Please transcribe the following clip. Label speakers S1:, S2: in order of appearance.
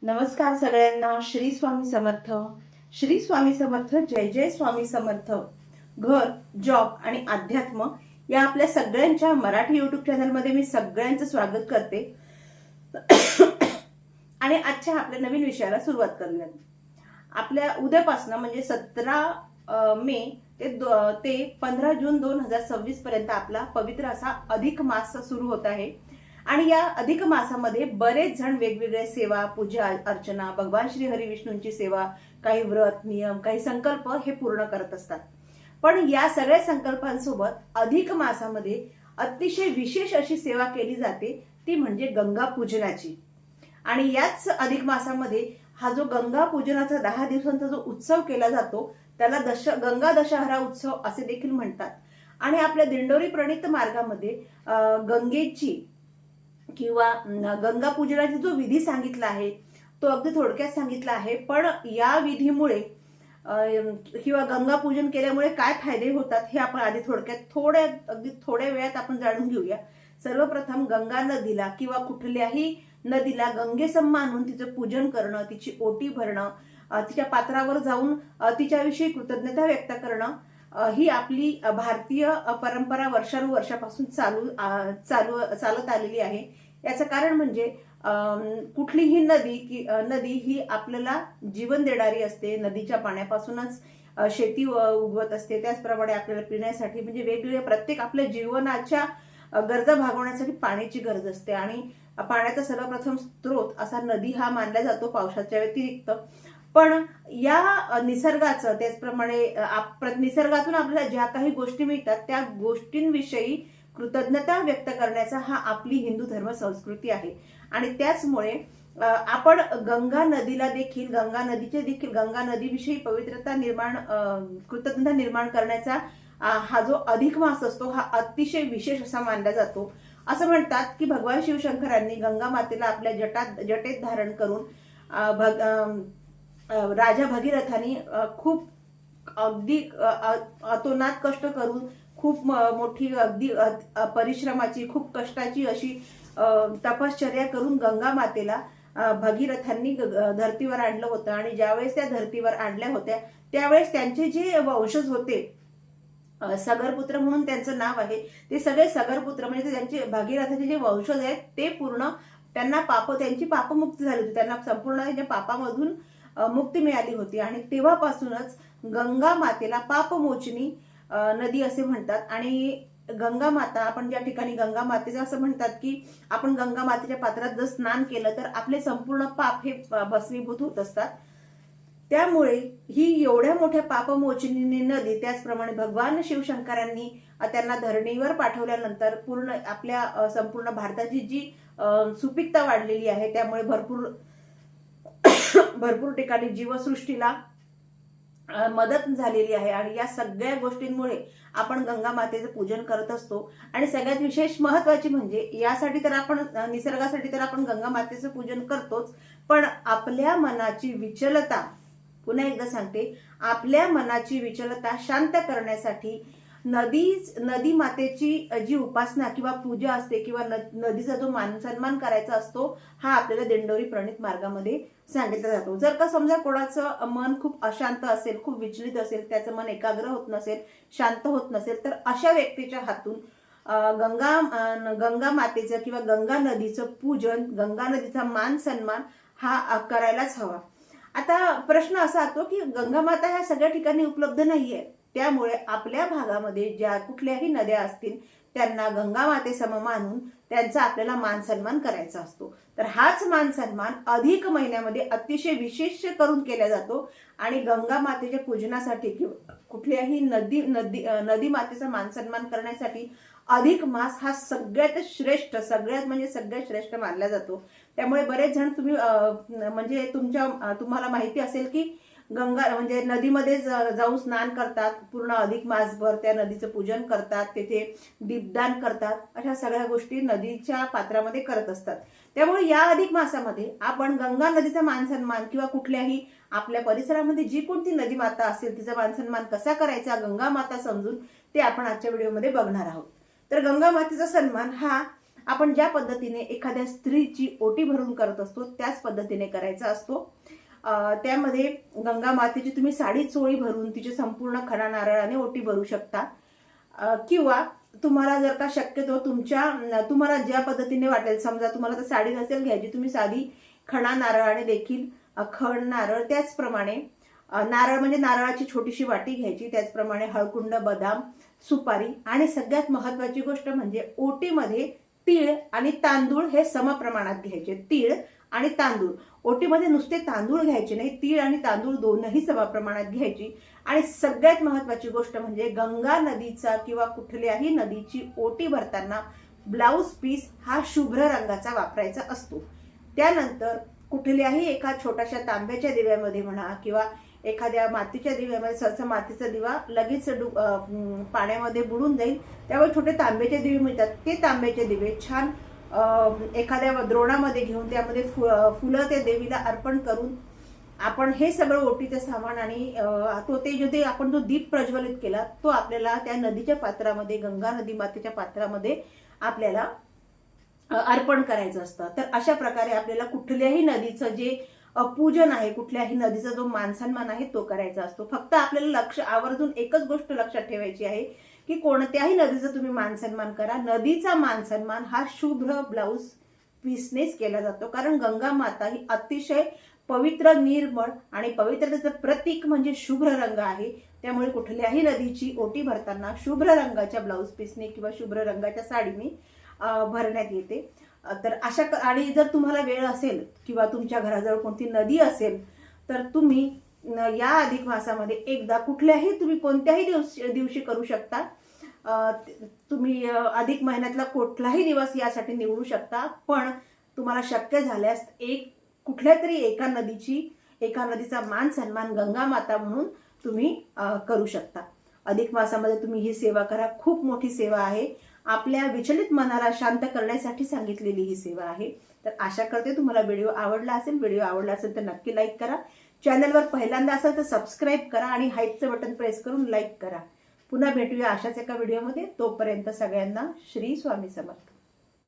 S1: नमस्कार सगळ्यांना. श्री स्वामी समर्थ. श्री स्वामी समर्थ. जय जय स्वामी समर्थ. घर, जॉब आणि अध्यात्म या आपल्या सगळ्यांच्या मराठी युट्यूब चॅनलमध्ये मी सगळ्यांचं स्वागत करते. आणि आजच्या आपल्या नवीन विषयाला सुरुवात करूयात. आपल्या उद्यापासून म्हणजे 17 मे ते 15 जून 2026 पर्यंत आपला पवित्र असा अधिक मास सुरू होत आहे. आणि या अधिक मासामध्ये बरेच जण वेगवेगळ्या सेवा, पूजा अर्चना, भगवान श्री हरी विष्णूंची सेवा, काही व्रत, नियम, काही संकल्प हे पूर्ण करत असतात. पण या सगळ्या संकल्पांसोबत अधिक मासामध्ये अतिशय विशेष अशी सेवा केली जाते, ती म्हणजे गंगा पूजनाची. आणि याच अधिक मासामध्ये हा जो गंगा पूजनाचा 10 दिवसांचा जो उत्सव केला जातो त्याला गंगा दशहरा उत्सव असे देखील म्हणतात. आणि आपल्या दिंडोरी प्रणित मार्गामध्ये गंगेची किंवा गंगा पूजनाचा जो विधी सांगितला आहे तो अगदी थोडक्यात सांगितला आहे. पण या विधीमुळे किंवा गंगा पूजन केल्यामुळे काय फायदे होतात हे आपण आधी अगदी थोड्या वेळात आपण जाणून घेऊया. सर्वप्रथम गंगा नदीला किंवा कुठल्याही नदीला गंगेसम मानून तिचं पूजन करणं, तिची ओटी भरणं, तिच्या पात्रावर जाऊन तिच्याविषयी कृतज्ञता व्यक्त करणं ही आपली भारतीय परंपरा वर्षानुवर्षापासून चालत आलेली आहे. याचं कारण म्हणजे कुठलीही नदी ही आपल्याला जीवन देणारी असते. नदीच्या पाण्यापासूनच शेती उगवत असते. त्याचप्रमाणे आपल्याला पिण्यासाठी म्हणजे वेगवेगळ्या प्रत्येक आपल्या जीवनाच्या गरजा भागवण्यासाठी पाण्याची गरज असते. आणि पाण्याचा सर्वप्रथम स्रोत असा नदी हा मानला जातो पावसाच्या व्यतिरिक्त. पण या निसर्गाचं त्याचप्रमाणे निसर्गातून आपल्याला ज्या काही गोष्टी मिळतात त्या गोष्टींविषयी कृतज्ञता व्यक्त करण्याचा हा आपली हिंदू धर्म संस्कृती आहे. आणि त्याचमुळे आपण गंगा नदीविषयी कृतज्ञता निर्माण करण्याचा हा जो अधिक मास असतो हा अतिशय विशेष असा मानला जातो. असं म्हणतात की भगवान शिवशंकरांनी गंगा मातेला आपल्या जटेत धारण करून राजा भगीरथांनी खूप अगदी अतोनात कष्ट करून खूप मोठी अगदी परिश्रमाची खूप कष्टाची अशी तपश्चर्या करून गंगा मातेला भगीरथांनी धर्तीवर आणलं होतं. आणि ज्यावेळेस त्या धर्तीवर आणल्या होत्या त्यावेळेस त्यांचे जे वंशज होते, सगरपुत्र म्हणून त्यांचं नाव आहे, ते सगळे सगरपुत्र म्हणजे त्यांचे भगीरथाचे जे वंशज आहेत ते पूर्ण त्यांना त्यांची पापमुक्ती झाली होती. त्यांना संपूर्ण त्यांच्या पापामधून मुक्ती मिळाली होती. आणि तेव्हापासूनच गंगा मातेला पापमोचनी नदी असे म्हणतात. आणि गंगा माता, आपण ज्या ठिकाणी गंगा मातेचं असं म्हणतात की आपण गंगा मातेच्या पात्रात जर स्नान केलं तर आपले संपूर्ण पाप हे भस्मीभूत होत असतात. त्यामुळे ही एवढ्या मोठ्या पापमोचनी नदी, त्याचप्रमाणे भगवान शिवशंकरांनी त्यांना धरणीवर पाठवल्यानंतर पूर्ण आपल्या संपूर्ण भारताची जी सुपीकता वाढलेली आहे त्यामुळे भरपूर ठिकाणी जीवसृष्टीला मदत झालेली आहे. आणि या सगळ्या गोष्टींमुळे आपण गंगा मातेचं पूजन करत असतो. आणि सगळ्यात विशेष महत्वाची म्हणजे यासाठी तर आपण निसर्गासाठी तर आपण गंगा मातेचं पूजन करतोच, पण आपल्या मनाची विचलता, पुन्हा एकदा सांगते, आपल्या मनाची विचलता शांत करण्यासाठी नदी मातेची जी उपासना किंवा पूजा असते किंवा नदीचा जो सन्मान करायचा असतो हा आपल्याला दिंडोरी प्रणित मार्गामध्ये सांगितला जातो. जर का समजा कोणाचं मन खूप अशांत असेल, खूप विचलित असेल, त्याचं मन एकाग्र होत नसेल, शांत होत नसेल, तर अशा व्यक्तीच्या हातून गंगा मातेचं किंवा गंगा नदीचं पूजन, गंगा नदीचा मान सन्मान हा करायलाच हवा. आता प्रश्न असा येतो की गंगा माता ह्या सगळ्या ठिकाणी उपलब्ध नाहीये. त्यामुळे आपल्या भागामध्ये ज्या कुठल्याही नद्या असतील त्यांना गंगा मातेसम मानून त्यांचा आपल्याला मान सन्मान करायचा असतो. तर हाच मान सन्मान अधिक महिन्यामध्ये अतिशय विशेष करून केला जातो. आणि गंगा मातेच्या पूजनासाठी किंवा कुठल्याही नदी मातेचा मान सन्मान करण्यासाठी अधिक मास हा सगळ्यात श्रेष्ठ मानला जातो. त्यामुळे बरेच जण तुम्हाला माहिती असेल की गंगा म्हणजे नदीमध्ये जाऊन स्नान करतात, पूर्ण अधिक मासभर त्या नदीचं पूजन करतात, तेथे दीपदान करतात, अशा सगळ्या गोष्टी नदीच्या पात्रामध्ये करत असतात. त्यामुळे या अधिक मासामध्ये आपण गंगा नदीचा मान सन्मान किंवा कुठल्याही आपल्या परिसरामध्ये जी कोणती नदी माता असेल तिचा मान सन्मान कसा करायचा गंगा माता समजून ते आपण आजच्या व्हिडिओमध्ये बघणार आहोत. तर गंगा मातेचा सन्मान हा आपण ज्या पद्धतीने एखाद्या स्त्रीची ओटी भरून करत असतो त्याच पद्धतीने करायचा असतो. त्यामध्ये गंगा मातेची तुम्ही साडी चोळी भरून तिची संपूर्ण खडा नारळाने ओटी भरू शकता. किंवा तुम्हाला जर का शक्यतो तुम्हाला ज्या पद्धतीने वाटेल, समजा तुम्हाला तर साडी नसेल घ्यायची, तुम्ही साधी खडा नारळाने देखील खड नारळ, त्याचप्रमाणे नारळ म्हणजे नारळाची छोटीशी वाटी घ्यायची, त्याचप्रमाणे हळकुंड, बदाम, सुपारी आणि सगळ्यात महत्वाची गोष्ट म्हणजे ओटीमध्ये तीळ आणि तांदूळ हे समप्रमाणात घ्यायचे. तीळ आणि तांदूळ, ओटीमध्ये नुसते तांदूळ घ्यायचे नाही, तीळ आणि तांदूळ दोनही समप्रमाणात घ्यायची. आणि सगळ्यात महत्वाची गोष्ट म्हणजे गंगा नदीचा किंवा कुठल्याही नदीची ओटी भरताना ब्लाउज पीस हा शुभ्र रंगाचा वापरायचा असतो. त्यानंतर कुठल्याही एका छोट्याशा तांब्याच्या दिव्यामध्ये म्हणा किंवा एखाद्या मातीच्या दिव्यामध्ये, सहसा मातीचा दिवा लगेच पाण्यामध्ये बुडून जाईल, त्यामुळे छोटे तांब्याचे दिवे मिळतात. ते तांब्याचे दिवे छान एखाद्या द्रोणामध्ये घेऊन त्यामध्ये फुलं त्या देवीला अर्पण करून आपण हे सगळं ओटीचं सामान आणि आपण जो दीप प्रज्वलित केला तो आपल्याला त्या नदीच्या पात्रामध्ये, गंगा नदी मातेच्या पात्रामध्ये आपल्याला अर्पण करायचं असतं. तर अशा प्रकारे आपल्याला कुठल्याही नदीचं जे पूजन आहे, कुठल्याही नदीचा जो मानसन्मान आहे तो करायचा असतो. फक्त आपल्याला आवर्जून एकच गोष्ट लक्षात ठेवायची आहे की कोणत्याही नदीचा तुम्ही मानसन्मान करा, नदीचा मानसन्मान हा शुभ्र ब्लाउज पीसनेच केला जातो. कारण गंगा माता ही अतिशय पवित्र, निर्मळ आणि पवित्रतेचं प्रतीक म्हणजे शुभ्र रंग आहे. त्यामुळे कुठल्याही नदीची ओटी भरताना शुभ्र रंगाच्या ब्लाउज पीसने किंवा शुभ्र रंगाच्या साडीने भरण्यात येते. तर आणि जर तुम्हाला वेळ असेल किंवा तुमच्या घराजवळ कोणती नदी असेल तर तुम्ही या अधिक मासामध्ये एकदा तुम्ही कोणत्याही दिवशी करू शकता. तुम्ही अधिक महिन्यातला कुठलाही दिवस यासाठी निवडू शकता, पण तुम्हाला शक्य झाल्यास कुठल्या तरी एका नदीचा मान सन्मान गंगा माता म्हणून तुम्ही करू शकता. अधिक मासामध्ये तुम्ही ही सेवा करा. खूप मोठी सेवा आहे, आपल्या विचलित मनाला शांत करण्यासाठी सांगितलेली ही सेवा आहे. तर आशा करते तुम्हाला व्हिडिओ आवडला असेल तर नक्की लाईक करा. चॅनलवर पहिल्यांदा असेल तर सबस्क्राईब करा आणि हाईपचं बटन प्रेस करून लाईक करा. पुन्हा भेटूया अशाच एका व्हिडिओमध्ये. तोपर्यंत सगळ्यांना श्री स्वामी समर्थ.